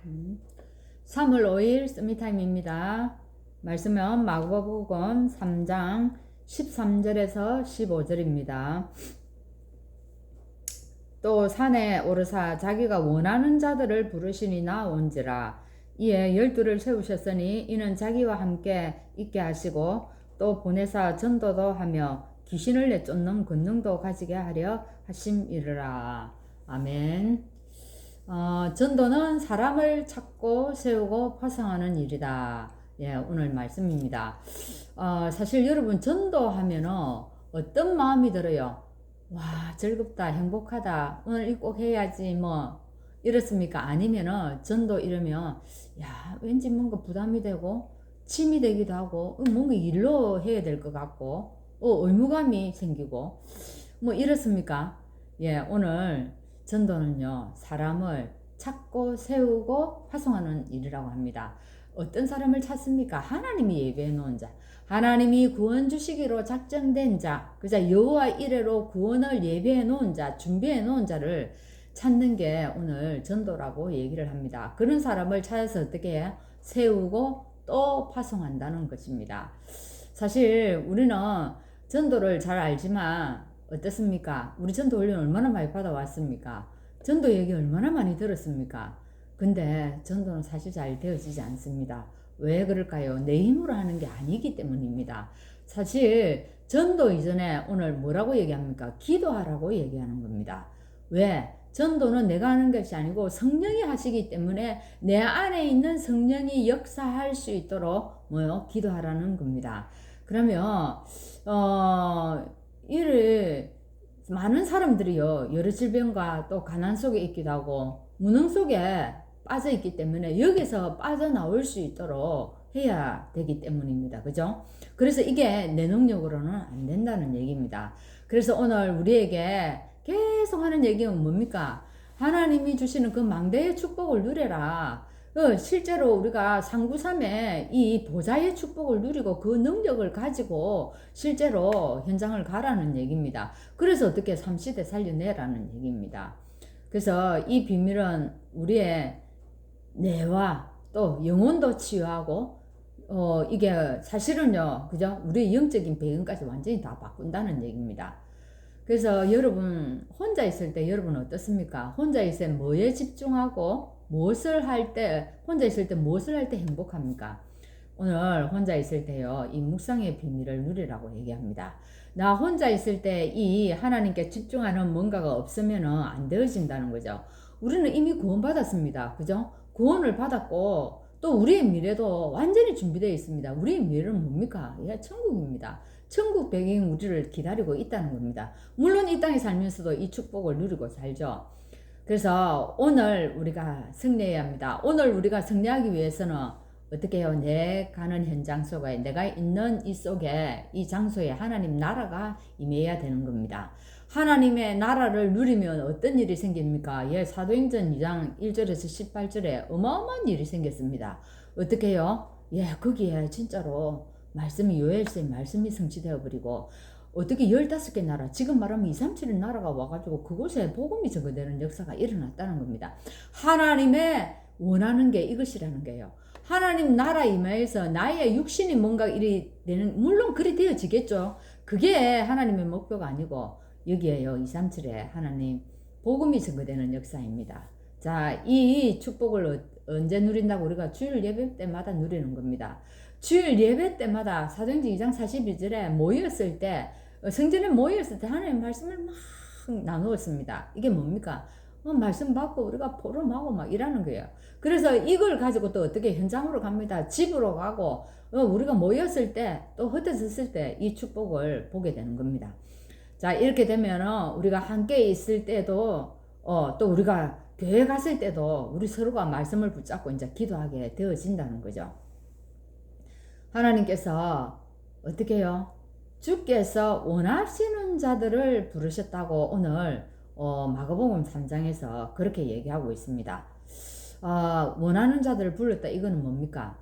3월 5일 서밋타임입니다. 말씀은 마가복음 3장 13절에서 15절입니다. 또 산에 오르사 자기가 원하는 자들을 부르시니 나온지라. 이에 12를 세우셨으니 이는 자기와 함께 있게 하시고 또 보내사 전도도 하며 귀신을 내쫓는 권능도 가지게 하려 하심이르라. 아멘. 전도는 사람을 찾고 세우고 파송하는 일이다. 예, 오늘 말씀입니다. 사실 여러분 전도하면은 어떤 마음이 들어요? 와, 즐겁다, 행복하다, 오늘 이 꼭 해야지, 뭐, 이렇습니까? 아니면은 전도 이러면, 야, 왠지 뭔가 부담이 되고, 침이 되기도 하고, 뭔가 일로 해야 될 것 같고, 의무감이 생기고, 뭐 이렇습니까? 예, 오늘 전도는요, 사람을 찾고 세우고 파송하는 일이라고 합니다. 어떤 사람을 찾습니까? 하나님이 예배해 놓은 자, 하나님이 구원 주시기로 작정된 자, 그자 여호와 이레로 구원을 예배해 놓은 자, 준비해 놓은 자를 찾는 게 오늘 전도라고 얘기를 합니다. 그런 사람을 찾아서 어떻게 해요? 세우고 또 파송한다는 것입니다. 사실 우리는 전도를 잘 알지만 어떻습니까? 우리 전도 훈련 얼마나 많이 받아왔습니까? 전도 얘기 얼마나 많이 들었습니까? 근데 전도는 사실 잘 되어지지 않습니다. 왜 그럴까요? 내 힘으로 하는 게 아니기 때문입니다. 사실 전도 이전에 오늘 뭐라고 얘기합니까? 기도하라고 얘기하는 겁니다. 왜? 전도는 내가 하는 것이 아니고 성령이 하시기 때문에 내 안에 있는 성령이 역사할 수 있도록 기도하라는 겁니다. 그러면 이를 많은 사람들이요, 여러 질병과 또 가난 속에 있기도 하고 무능 속에 빠져 있기 때문에 여기서 빠져나올 수 있도록 해야 되기 때문입니다. 그죠? 그래서 이게 내 능력으로는 안 된다는 얘기입니다. 그래서 오늘 우리에게 계속 하는 얘기는 뭡니까? 하나님이 주시는 그 망대의 축복을 누려라. 실제로 우리가 상구삼에 이 보좌의 축복을 누리고 그 능력을 가지고 실제로 현장을 가라는 얘기입니다. 그래서 어떻게 삼시대 살려내라는 얘기입니다. 그래서 이 비밀은 우리의 뇌와 또 영혼도 치유하고 이게 사실은요, 그죠? 우리의 영적인 배경까지 완전히 다 바꾼다는 얘기입니다. 그래서 여러분 혼자 있을 때 여러분 어떻습니까? 혼자 있을 때 뭐에 집중하고 무엇을 할 때, 혼자 있을 때 무엇을 할 때 행복합니까? 오늘 혼자 있을 때요, 이 묵상의 비밀을 누리라고 얘기합니다. 나 혼자 있을 때 이 하나님께 집중하는 뭔가가 없으면 안 되어진다는 거죠. 우리는 이미 구원받았습니다. 그죠? 구원을 받았고 또 우리의 미래도 완전히 준비되어 있습니다. 우리의 미래는 뭡니까? 예, 천국입니다. 천국 배경 우리를 기다리고 있다는 겁니다. 물론 이 땅에 살면서도 이 축복을 누리고 살죠. 그래서 오늘 우리가 승리해야 합니다. 오늘 우리가 승리하기 위해서는 어떻게 해요? 내 가는 현장 속에, 내가 있는 이 속에, 이 장소에 하나님 나라가 임해야 되는 겁니다. 하나님의 나라를 누리면 어떤 일이 생깁니까? 예, 사도행전 2장 1절에서 18절에 어마어마한 일이 생겼습니다. 어떻게 해요? 예, 거기에 진짜로 말씀이 요엘서의 말씀이 성취되어 버리고 어떻게 15개 나라, 지금 말하면 2, 3, 7의 나라가 와가지고 그곳에 복음이 전거되는 역사가 일어났다는 겁니다. 하나님의 원하는 게 이것이라는 거예요. 하나님 나라 임하에서 나의 육신이 뭔가 이리 되는, 물론 그리 되어지겠죠. 그게 하나님의 목표가 아니고 여기에요, 2, 3, 7에 하나님 복음이 전거되는 역사입니다. 자, 이 축복을 언제 누린다고? 우리가 주일 예배 때마다 누리는 겁니다. 주일 예배 때마다 사도행전 2장 42절에 모였을 때, 성전에 모였을 때 하나님 말씀을 막 나누었습니다. 이게 뭡니까? 말씀 받고 우리가 포럼하고 막 이러는 거예요. 그래서 이걸 가지고 또 어떻게 현장으로 갑니다. 집으로 가고 우리가 모였을 때 또 흩어졌을 때 이 축복을 보게 되는 겁니다. 자, 이렇게 되면 우리가 함께 있을 때도 또 우리가 교회 갔을 때도 우리 서로가 말씀을 붙잡고 이제 기도하게 되어진다는 거죠. 하나님께서 어떻게 해요? 주께서 원하시는 자들을 부르셨다고 오늘 마가복음 3장에서 그렇게 얘기하고 있습니다. 원하는 자들을 불렀다. 이거는 뭡니까?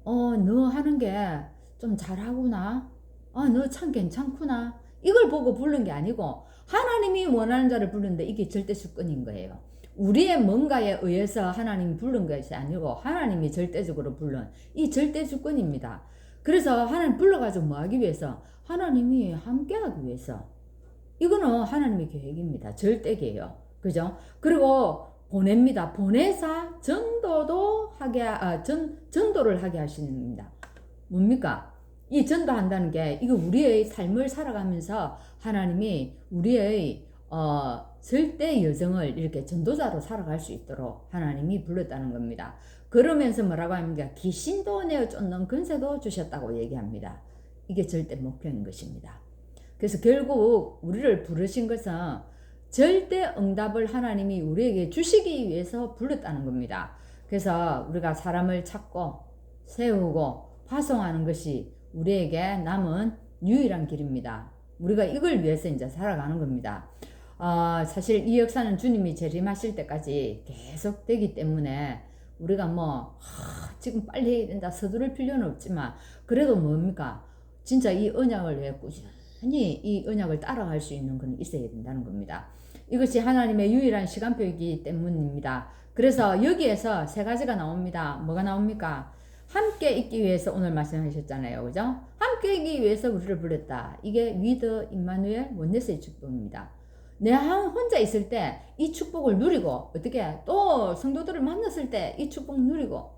너 하는 게 좀 잘하구나. 너 참 괜찮구나. 이걸 보고 부른 게 아니고 하나님이 원하는 자를 부르는데 이게 절대 주권인 거예요. 우리의 뭔가에 의해서 하나님이 부른 것이 아니고 하나님이 절대적으로 부른 이 절대 주권입니다. 그래서 하나님 불러가지고 뭐 하기 위해서? 하나님이 함께하기 위해서. 이거는 하나님의 계획입니다. 절대계예요. 그죠? 그리고 보냅니다. 보내사 전도도 하게, 전도를 하게 하시는 겁니다. 뭡니까? 이 전도한다는 게 이거 우리의 삶을 살아가면서 하나님이 우리의 절대 여정을 이렇게 전도자로 살아갈 수 있도록 하나님이 불렀다는 겁니다. 그러면서 뭐라고 합니까? 귀신도 내어 쫓는 권세도 주셨다고 얘기합니다. 이게 절대 목표인 것입니다. 그래서 결국 우리를 부르신 것은 절대 응답을 하나님이 우리에게 주시기 위해서 불렀다는 겁니다. 그래서 우리가 사람을 찾고 세우고 파송하는 것이 우리에게 남은 유일한 길입니다. 우리가 이걸 위해서 이제 살아가는 겁니다. 사실 이 역사는 주님이 재림하실 때까지 계속 되기 때문에 우리가 지금 빨리 해야 된다 서두를 필요는 없지만 그래도 뭡니까? 진짜 이 언약을 왜 꾸준히 이 언약을 따라갈 수 있는 건 있어야 된다는 겁니다. 이것이 하나님의 유일한 시간표이기 때문입니다. 그래서 여기에서 세 가지가 나옵니다. 뭐가 나옵니까? 함께 있기 위해서 오늘 말씀하셨잖아요. 그죠? 함께 있기 위해서 우리를 불렀다. 이게 위드 임마누엘 원네스의 축복입니다. 내가 혼자 있을 때 이 축복을 누리고 어떻게 또 성도들을 만났을 때 이 축복 누리고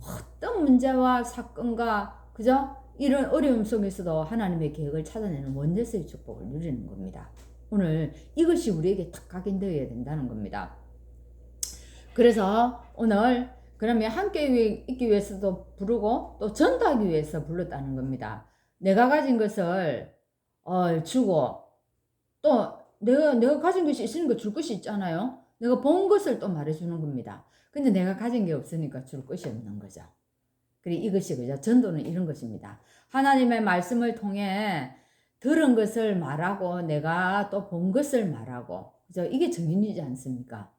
어떤 문제와 사건과 그죠? 이런 어려움 속에서도 하나님의 계획을 찾아내는 원네스의 축복을 누리는 겁니다. 오늘 이것이 우리에게 딱 각인되어야 된다는 겁니다. 그래서 오늘 그러면 함께 있기 위해서도 부르고 또 전도하기 위해서 불렀다는 겁니다. 내가 가진 것을 주고 또 내가 가진 것이 있으니까 줄 것이 있잖아요. 내가 본 것을 또 말해주는 겁니다. 근데 내가 가진 게 없으니까 줄 것이 없는 거죠. 그리고 이것이 그죠? 전도는 이런 것입니다. 하나님의 말씀을 통해 들은 것을 말하고 내가 또 본 것을 말하고 그죠? 이게 정인이지 않습니까?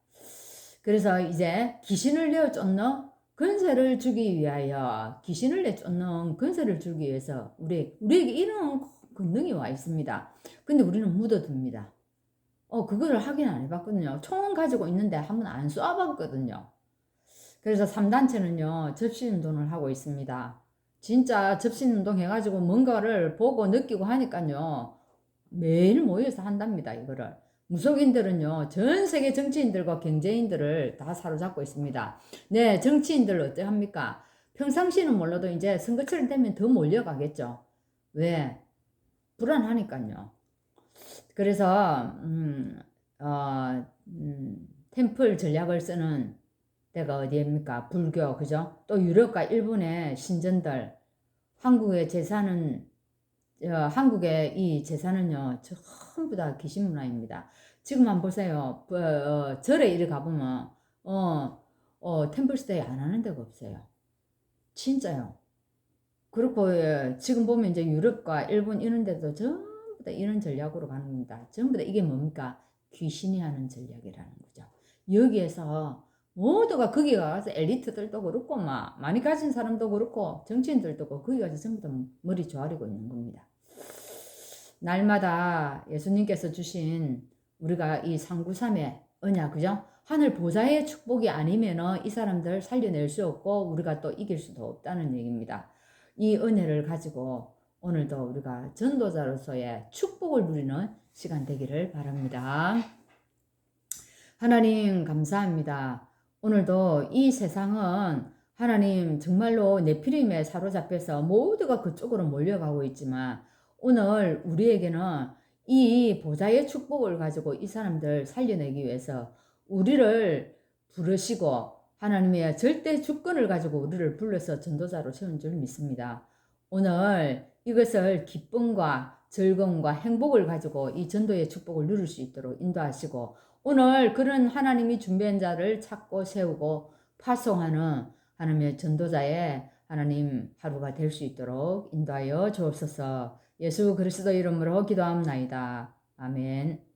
그래서 이제 귀신을 내어 쫓는 권세를 주기 위하여 귀신을 내어 쫓는 권세를 주기 위해서 우리에게 이런 권능이 와 있습니다. 근데 우리는 묻어둡니다. 그거를 확인 안 해봤거든요. 총은 가지고 있는데 한번 안 쏴봤거든요. 그래서 3단체는요, 접신운동을 하고 있습니다. 진짜 접신운동 해가지고 뭔가를 보고 느끼고 하니까요, 매일 모여서 한답니다, 이거를. 무속인들은요, 전 세계 정치인들과 경제인들을 다 사로잡고 있습니다. 네, 정치인들 어떠합니까? 평상시는 몰라도 이제 선거철 되면 더 몰려가겠죠. 왜? 불안하니까요. 그래서, 템플 전략을 쓰는 때가 어디입니까? 불교, 그죠? 또 유럽과 일본의 신전들, 한국의 재산은, 한국의 이 재산은요, 전부 다 귀신 문화입니다. 지금 한번 보세요. 절에 이리 가보면, 템플스테이 안 하는 데가 없어요. 진짜요. 그렇고, 지금 보면 이제 유럽과 일본 이런 데도 전부 다 이런 전략으로 가는 겁니다. 전부 다 이게 뭡니까? 귀신이 하는 전략이라는 거죠. 여기에서 모두가 거기 가서 엘리트들도 그렇고 많이 가진 사람도 그렇고 정치인들도 그렇고 거기 가서 전부 다 머리 조아리고 있는 겁니다. 날마다 예수님께서 주신 우리가 이 상구삼의 언약 그죠? 하늘 보좌의 축복이 아니면은 이 사람들 살려낼 수 없고 우리가 또 이길 수도 없다는 얘기입니다. 이 은혜를 가지고 오늘도 우리가 전도자로서의 축복을 누리는 시간 되기를 바랍니다. 하나님 감사합니다. 오늘도 이 세상은 하나님 정말로 네피림에 사로잡혀서 모두가 그쪽으로 몰려가고 있지만 오늘 우리에게는 이 보좌의 축복을 가지고 이 사람들 살려내기 위해서 우리를 부르시고 하나님의 절대 주권을 가지고 우리를 불러서 전도자로 세운 줄 믿습니다. 오늘 이것을 기쁨과 즐거움과 행복을 가지고 이 전도의 축복을 누릴 수 있도록 인도하시고 오늘 그런 하나님이 준비한 자를 찾고 세우고 파송하는 하나님의 전도자의 하나님 하루가 될 수 있도록 인도하여 주옵소서. 예수 그리스도 이름으로 기도합나이다. 아멘.